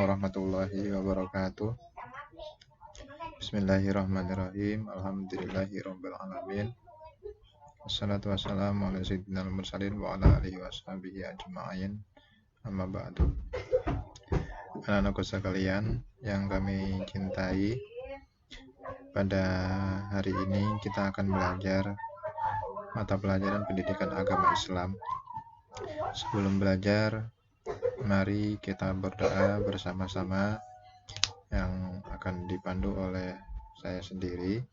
warahmatullahi wabarakatuh. Bismillahirrahmanirrahim. Alhamdulillahirabbil alamin. Wassalatu wassalamu ala sayyidinal mursalin wa ala alihi washabihi ajma'in. Amma ba'du. Anak-anakku sekalian yang kami cintai, pada hari ini kita akan belajar mata pelajaran pendidikan agama Islam. Sebelum belajar, mari kita berdoa bersama-sama yang akan dipandu oleh saya sendiri.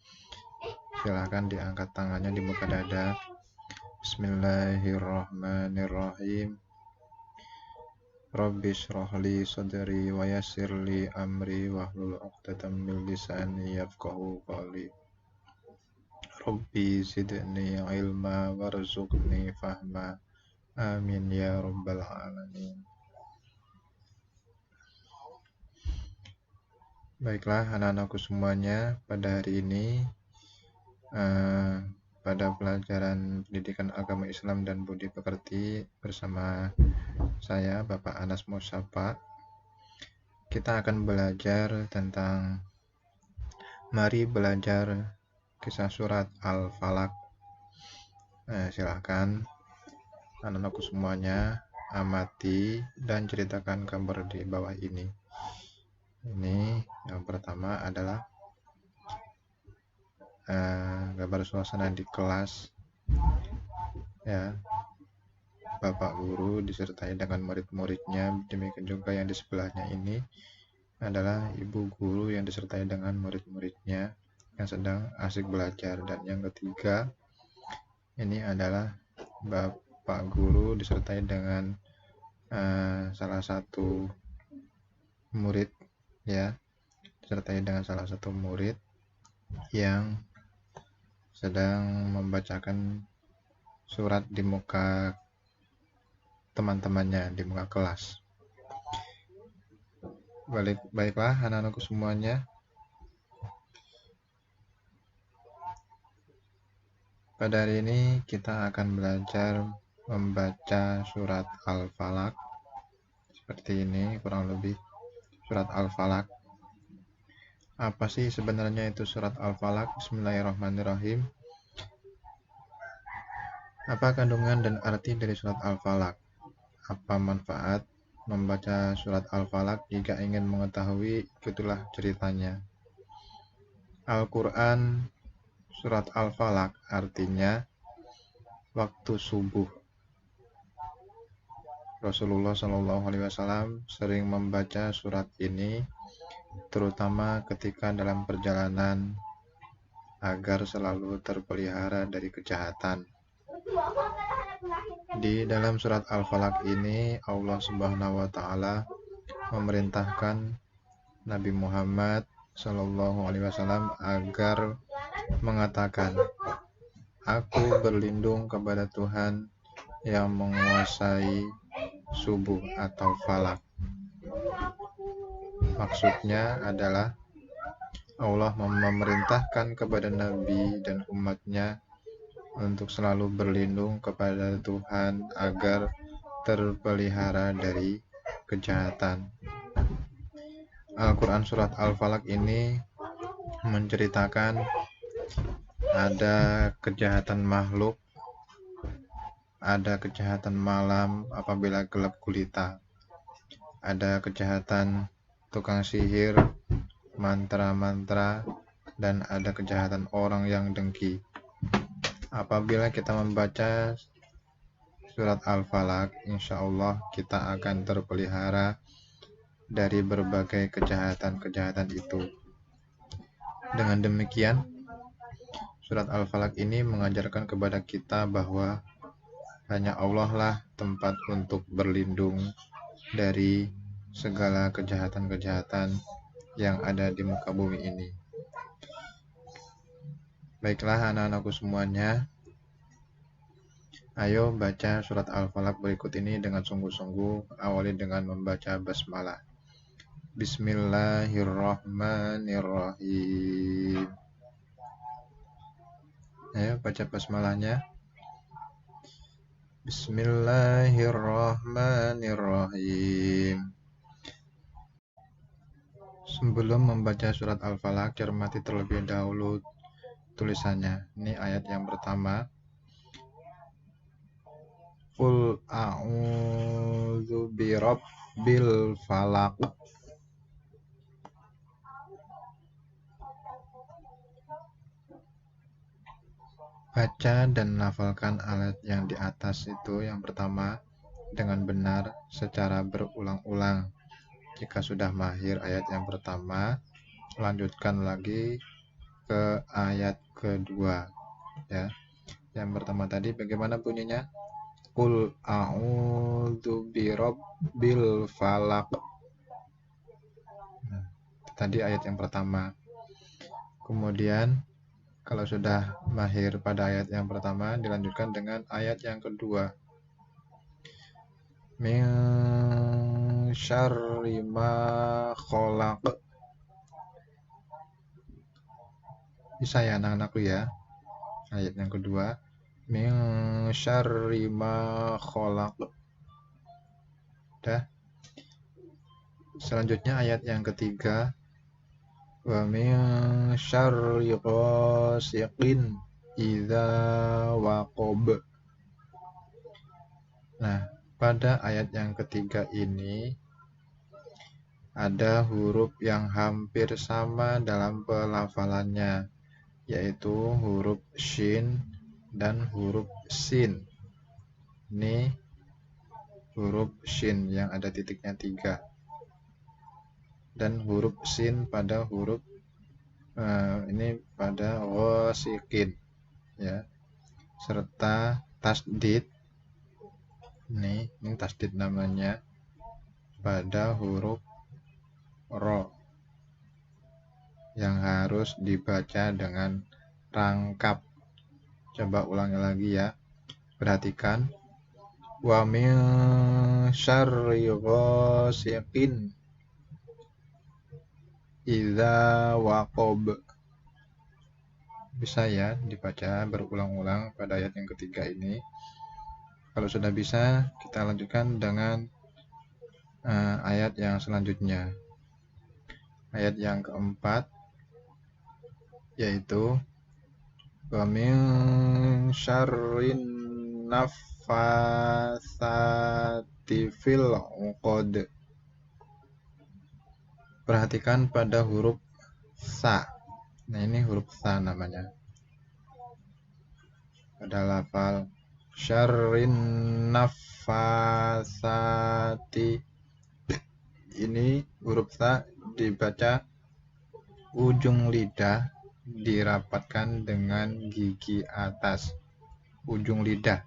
Silahkan diangkat tangannya di muka dada. Bismillahirrahmanirrahim. Rabbi shrahli sadri wa yassirli amri wahlul 'uqdatam min lisani yafqahu qawli. Rabbi zidni ilma warzuqni fahma. Amin ya rabbal alamin. Baiklah anak-anakku semuanya, pada hari ini pada pelajaran pendidikan agama Islam dan budi pekerti bersama saya Bapak Anas Musafa, kita akan belajar tentang mari belajar kisah surat Al-Falaq. Silahkan anak-anakku semuanya amati dan ceritakan kabar di bawah ini. Ini yang pertama adalah gambar suasana di kelas, ya. Bapak guru disertai dengan murid-muridnya, demikian juga yang di sebelahnya ini adalah ibu guru yang disertai dengan murid-muridnya yang sedang asik belajar. Dan yang ketiga ini adalah bapak guru disertai dengan salah satu murid, ya, disertai dengan salah satu murid yang sedang membacakan surat di muka teman-temannya, di muka kelas. Baiklah anak-anakku semuanya, pada hari ini kita akan belajar membaca surat Al-Falaq. Seperti ini kurang lebih surat Al-Falaq. Apa sih sebenarnya itu surat Al-Falaq? Bismillahirrahmanirrahim. Apa kandungan dan arti dari surat Al-Falaq? Apa manfaat membaca surat Al-Falaq? Jika ingin mengetahui, ikutilah ceritanya. Al-Quran surat Al-Falaq artinya waktu subuh. Rasulullah SAW sering membaca surat ini, terutama ketika dalam perjalanan, agar selalu terpelihara dari kejahatan. Di dalam surat Al-Falaq ini, Allah Subhanahu wa Ta'ala memerintahkan Nabi Muhammad SAW agar mengatakan, "Aku berlindung kepada Tuhan yang menguasai subuh atau falak." Maksudnya adalah Allah memerintahkan kepada Nabi dan umatnya untuk selalu berlindung kepada Tuhan agar terpelihara dari kejahatan. Al-Quran surat Al-Falaq ini menceritakan ada kejahatan makhluk, ada kejahatan malam apabila gelap gulita, ada kejahatan tukang sihir, mantra-mantra, dan ada kejahatan orang yang dengki. Apabila kita membaca surat Al-Falaq, insya Allah kita akan terpelihara dari berbagai kejahatan-kejahatan itu. Dengan demikian, surat Al-Falaq ini mengajarkan kepada kita bahwa hanya Allah lah tempat untuk berlindung dari segala kejahatan-kejahatan yang ada di muka bumi ini. Baiklah anak-anakku semuanya, ayo baca surat Al-Falaq berikut ini dengan sungguh-sungguh. Awali dengan membaca basmalah. Bismillahirrahmanirrahim. Ayo baca basmalahnya. Bismillahirrahmanirrahim. Sebelum membaca surat Al-Falaq, cermati terlebih dahulu tulisannya. Ini ayat yang pertama. Qul a'udzu birabbil falaq. Baca dan lafalkan ayat yang di atas itu yang pertama dengan benar secara berulang-ulang. Jika sudah mahir ayat yang pertama, lanjutkan lagi ke ayat kedua, ya. Yang pertama tadi bagaimana bunyinya? Qul a'udzu birabbil falaq. Nah, tadi ayat yang pertama. Kemudian kalau sudah mahir pada ayat yang pertama, dilanjutkan dengan ayat yang kedua. Min syarri ma khalaq. Bisa ya anak-anakku ya. Ayat yang kedua. Min syarri ma khalaq. Dah. Selanjutnya ayat yang ketiga. Wa min syarri ghasiqin idza waqab. Nah, pada ayat yang ketiga ini ada huruf yang hampir sama dalam pelafalannya, yaitu huruf shin dan huruf sin. Ini huruf shin yang ada titiknya 3 dan huruf sin pada huruf ini pada ghasiqin, ya, serta tasdid. Ini tasdid namanya pada huruf ro yang harus dibaca dengan rangkap. Coba ulangi lagi ya. Perhatikan. Wa min syarri ghasiqin idza waqab. Bisa ya dibaca berulang-ulang pada ayat yang ketiga ini. Kalau sudah bisa, kita lanjutkan dengan ayat yang selanjutnya. Ayat yang keempat, yaitu wa min syarrin naffatsati fil 'uqad. Perhatikan pada huruf sa. Nah, ini huruf sa namanya. Pada lafal syarrin naffatsati, ini huruf sa dibaca ujung lidah dirapatkan dengan gigi atas. Ujung lidahnya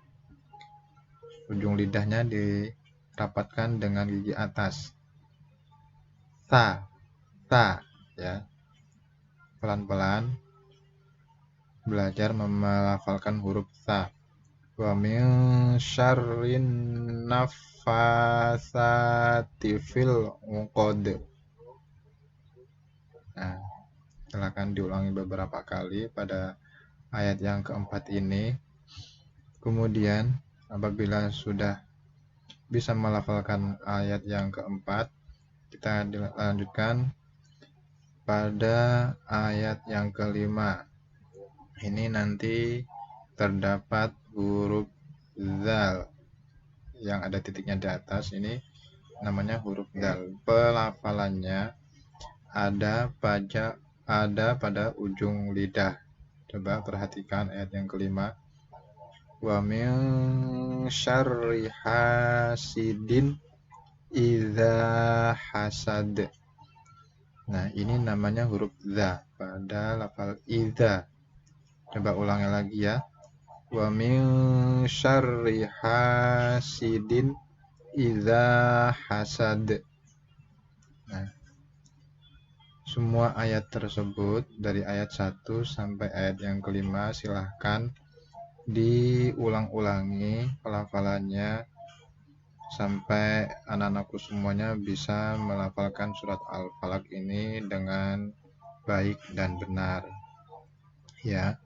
dirapatkan dengan gigi atas. Sa ya. Pelan-pelan belajar melafalkan huruf sa. Wa min syarrin naffatsati fil 'uqad. Nah, silakan diulangi beberapa kali pada ayat yang keempat ini. Kemudian apabila sudah bisa melafalkan ayat yang keempat, kita lanjutkan pada ayat yang kelima. Ini nanti terdapat huruf zal yang ada titiknya di atas. Ini namanya huruf zal. Pelafalannya ada pada ujung lidah. Coba perhatikan ayat yang kelima. Wa min syarri hasidin idza hasad. Nah, ini namanya huruf za pada lafal idza. Coba ulangi lagi ya. Wa min syarri hasidin idza hasad. Nah, semua ayat tersebut dari ayat 1 sampai ayat yang kelima silahkan diulang-ulangi pelafalannya sampai anak-anakku semuanya bisa melafalkan surat Al-Falaq ini dengan baik dan benar. Ya,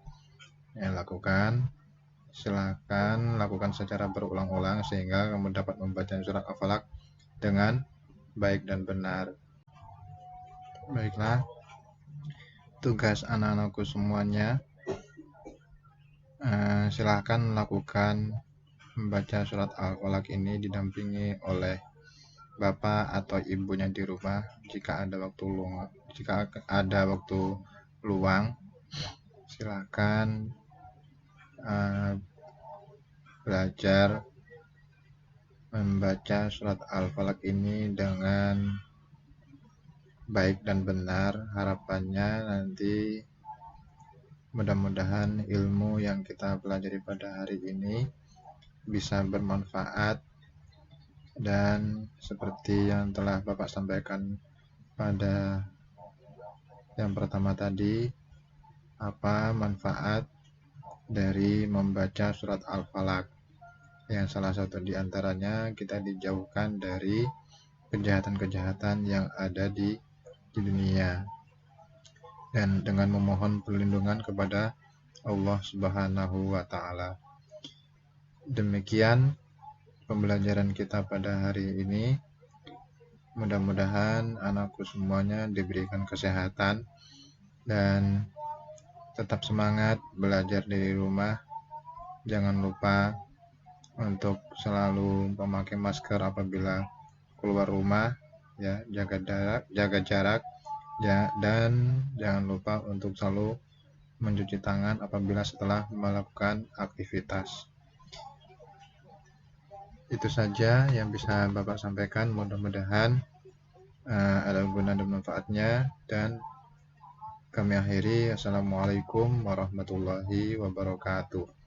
silakan lakukan secara berulang-ulang sehingga kamu dapat membaca surat Al-Falaq dengan baik dan benar. Baiklah, tugas anak-anakku semuanya, silahkan lakukan membaca surat Al-Falaq ini didampingi oleh bapak atau ibunya di rumah. Jika ada waktu luang, silahkan belajar membaca surat Al-Falaq ini dengan baik dan benar. Harapannya nanti mudah-mudahan ilmu yang kita pelajari pada hari ini bisa bermanfaat, dan seperti yang telah Bapak sampaikan pada yang pertama tadi, apa manfaat dari membaca surat Al-Falaq, yang salah satu di antaranya kita dijauhkan dari kejahatan-kejahatan yang ada di dunia, dan dengan memohon perlindungan kepada Allah Subhanahu wa Ta'ala. Demikian pembelajaran kita pada hari ini. Mudah-mudahan anakku semuanya diberikan kesehatan dan tetap semangat belajar di rumah. Jangan lupa untuk selalu memakai masker apabila keluar rumah, ya, jaga jarak, ya, dan jangan lupa untuk selalu mencuci tangan apabila setelah melakukan aktivitas. Itu saja yang bisa Bapak sampaikan. Mudah-mudahan ada guna dan manfaatnya, dan kami akhiri. Assalamualaikum warahmatullahi wabarakatuh.